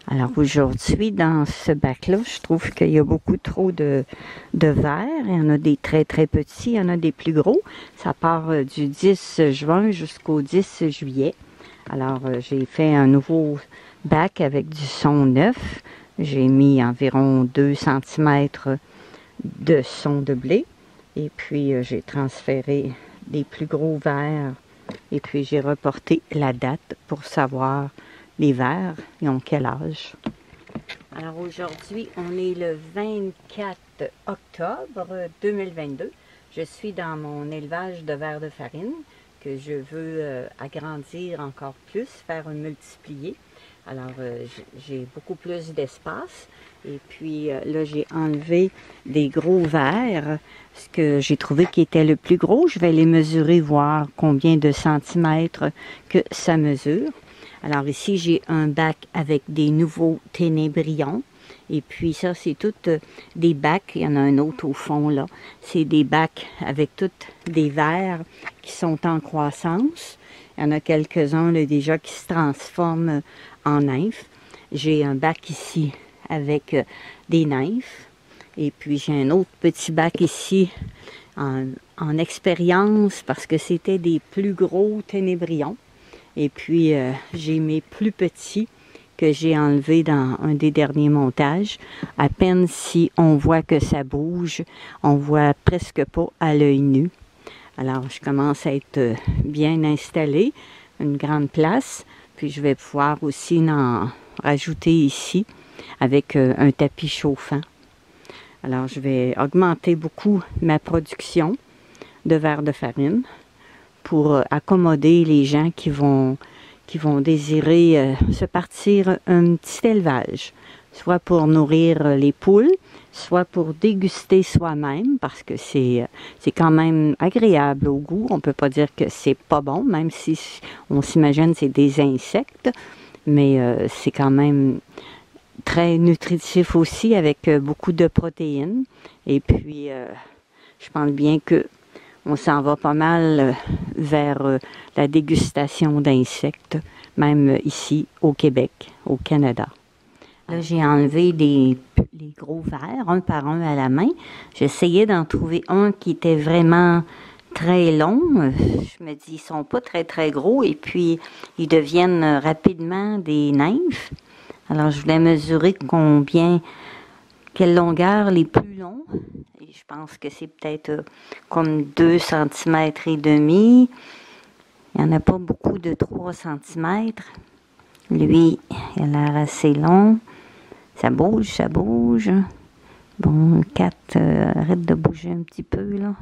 Alors aujourd'hui, dans ce bac-là, je trouve qu'il y a beaucoup trop de verre. Il y en a des très très petits, il y en a des plus gros. Ça part du 10 juin jusqu'au 10 juillet. Alors j'ai fait un nouveau bac avec du son neuf. J'ai mis environ 2 cm de son de blé. Et puis j'ai transféré des plus gros verres. Et puis j'ai reporté la date pour savoir les verres, ils ont quel âge. Alors aujourd'hui, on est le 24 octobre 2022. Je suis dans mon élevage de vers de farine que je veux agrandir encore plus, faire un multiplier. Alors j'ai beaucoup plus d'espace. Et puis là, j'ai enlevé des gros verres, ce que j'ai trouvé qui était le plus gros. Je vais les mesurer, voir combien de centimètres que ça mesure. Alors ici, j'ai un bac avec des nouveaux ténébrions. Et puis ça, c'est toutes des bacs. Il y en a un autre au fond là. C'est des bacs avec toutes des vers qui sont en croissance. Il y en a quelques-uns là, déjà qui se transforment en nymphes. J'ai un bac ici avec des nymphes. Et puis j'ai un autre petit bac ici en expérience parce que c'était des plus gros ténébrions. Et puis, j'ai mes plus petits que j'ai enlevés dans un des derniers montages. À peine si on voit que ça bouge, on voit presque pas à l'œil nu. Alors, je commence à être bien installée, une grande place. Puis, je vais pouvoir aussi en rajouter ici avec un tapis chauffant. Alors, je vais augmenter beaucoup ma production de vers de farine pour accommoder les gens qui vont désirer se partir un petit élevage, soit pour nourrir les poules, soit pour déguster soi-même, parce que c'est quand même agréable au goût. On ne peut pas dire que c'est pas bon, même si on s'imagine que c'est des insectes, mais c'est quand même très nutritif aussi, avec beaucoup de protéines. Et puis, je pense bien que on s'en va pas mal vers la dégustation d'insectes, même ici au Québec, au Canada. Là, j'ai enlevé les gros verres, un par un à la main. J'essayais d'en trouver un qui était vraiment très long. Je me dis, ils sont pas très très gros et puis ils deviennent rapidement des nymphes. Alors, je voulais mesurer quelle longueur les plus longs. Et je pense que c'est peut-être comme 2 cm et demi. Il n'y en a pas beaucoup de 3 cm. Lui, il a l'air assez long. Ça bouge, ça bouge. Bon, 4, arrête de bouger un petit peu, là.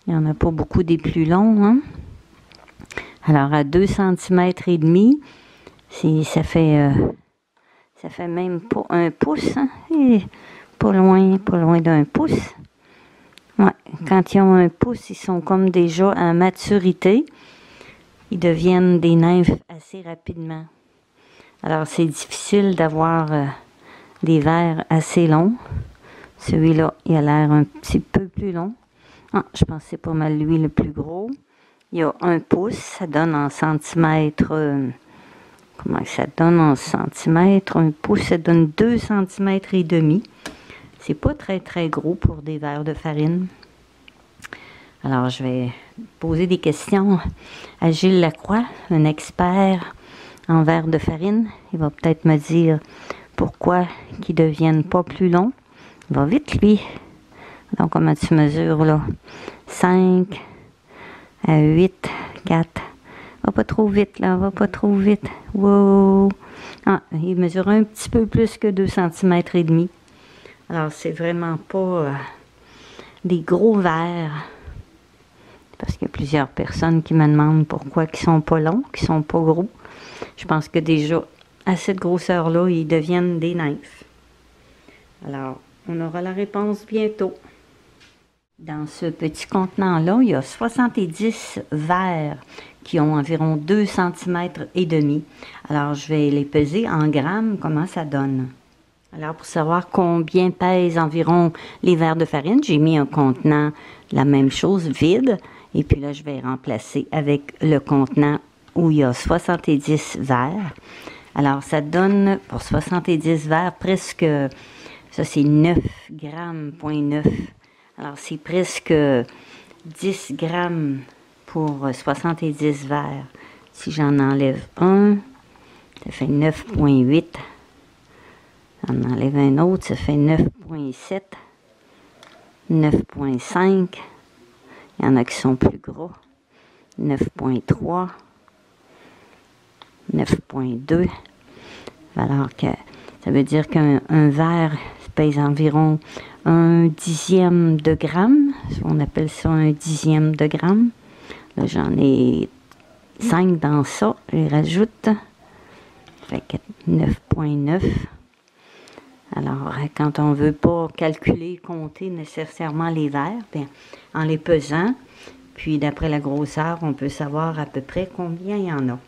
Il n'y en a pas beaucoup des plus longs, hein. Alors, à 2 cm et demi, ça fait même pas 1 pouce, hein. Et pas loin d'un pouce. Ouais, quand ils ont 1 pouce, ils sont comme déjà en maturité. Ils deviennent des nymphes assez rapidement. Alors, c'est difficile d'avoir des vers assez longs. Celui-là, il a l'air un petit peu plus long. Ah, je pense que c'est pas mal lui le plus gros. Il y a 1 pouce, ça donne en centimètres. Comment ça donne en centimètres? 1 pouce, ça donne 2 cm et demi. C'est pas très très gros pour des vers de farine. Alors, je vais poser des questions à Gilles Lacroix, un expert en vers de farine. Il va peut-être me dire pourquoi ils ne deviennent pas plus longs. Il va vite, lui. Donc, comment tu mesures, là? 5 à 8, 4. Va pas trop vite, là. Va pas trop vite. Wow! Ah, il mesure un petit peu plus que 2 cm et demi. Alors, c'est vraiment pas des gros vers. Parce qu'il y a plusieurs personnes qui me demandent pourquoi ils sont pas longs, qu'ils sont pas gros. Je pense que déjà, à cette grosseur-là, ils deviennent des nymphes. Alors, on aura la réponse bientôt. Dans ce petit contenant-là, il y a 70 vers qui ont environ 2 cm et demi. Alors, je vais les peser en grammes, comment ça donne. Alors, pour savoir combien pèsent environ les vers de farine, j'ai mis un contenant, la même chose, vide. Et puis là, je vais remplacer avec le contenant où il y a 70 verres. Alors, ça donne pour 70 verres presque, ça c'est 9 grammes, 0,9. Alors, c'est presque 10 grammes pour 70 verres. Si j'en enlève un, ça fait 9,8. J'en enlève un autre, ça fait 9,7. 9,5. Il y en a qui sont plus gros. 9,3. 9,2. Alors que ça veut dire qu'un verre pèse environ 1/10 de gramme. On appelle ça 1/10 de gramme. Là, j'en ai 5 dans ça. Je rajoute. Fait que 9,9. Alors, quand on ne veut pas calculer, compter nécessairement les verres, bien, en les pesant, puis d'après la grosseur, on peut savoir à peu près combien il y en a.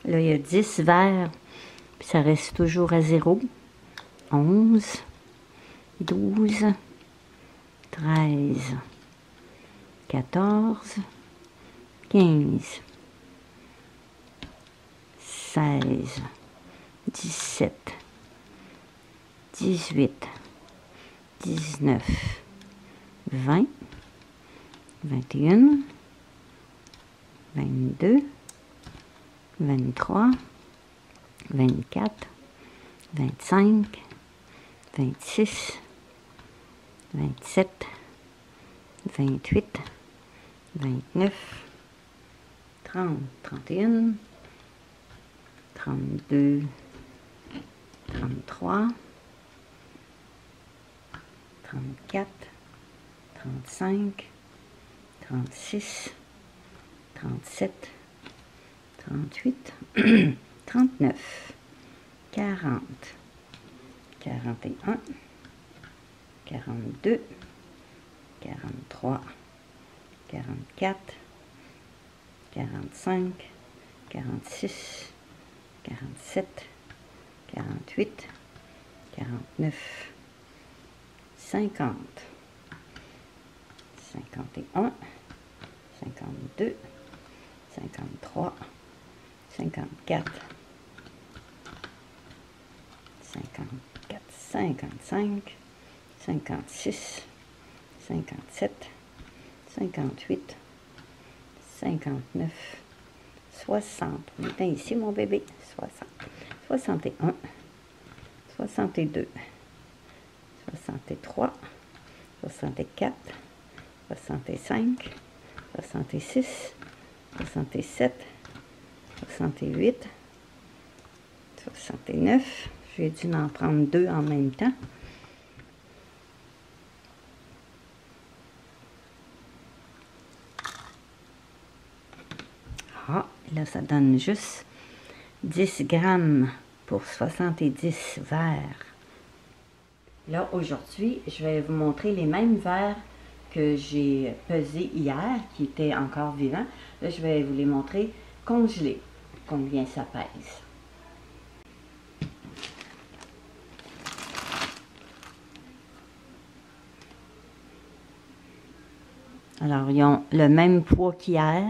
Là, il y a 10 verres, puis ça reste toujours à 0. 11, 12, 13, 14, 15, 16, 17, 18, 19, 20, 21, 22, 23, 24, 25, 26, 27, 28, 29, 30, 31, 32, 33, 34, 35, 36, 37, 38, 39, 40, 41, 42, 43, 44, 45, 46, 47, 48, 49, 50, 51, 52, 53, 54, 54, 55, 56, 57, 58, 59, 60. Viens ici, mon bébé. 60, 61, 62, 63, 64, 65, 66, 67, 68, 69. J'ai dû en prendre 2 en même temps. Ah, là, ça donne juste 10 grammes pour 70 verres. Là, aujourd'hui, je vais vous montrer les mêmes verres que j'ai pesés hier, qui étaient encore vivants. Là, je vais vous les montrer congelés, combien ça pèse. Alors, ils ont le même poids qu'hier,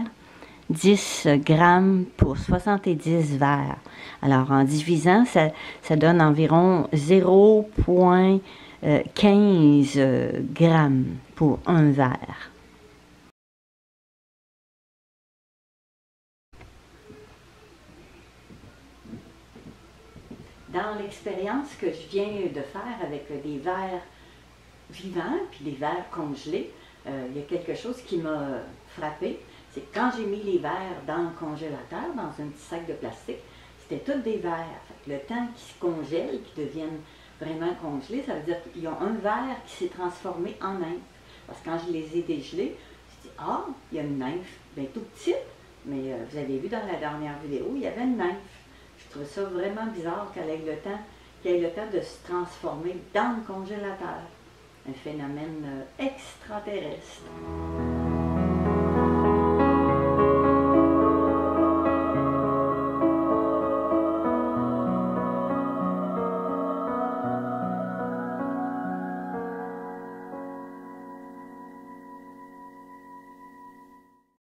10 grammes pour 70 verres. Alors, en divisant, ça donne environ 0,15 grammes pour un verre. Dans l'expérience que je viens de faire avec des verres vivants puis des verres congelés, il y a quelque chose qui m'a frappé. C'est que quand j'ai mis les verres dans le congélateur, dans un petit sac de plastique, c'était tous des verres. Fait que le temps qu'ils se congèlent, qu'ils deviennent vraiment congelés, ça veut dire qu'ils ont un verre qui s'est transformé en nymphe. Parce que quand je les ai dégelés, je dis, ah, il y a une nymphe bien tout petite, Mais vous avez vu dans la dernière vidéo, il y avait une nymphe. Je trouve ça vraiment bizarre qu'elle ait le temps de se transformer dans le congélateur. Un phénomène extraterrestre.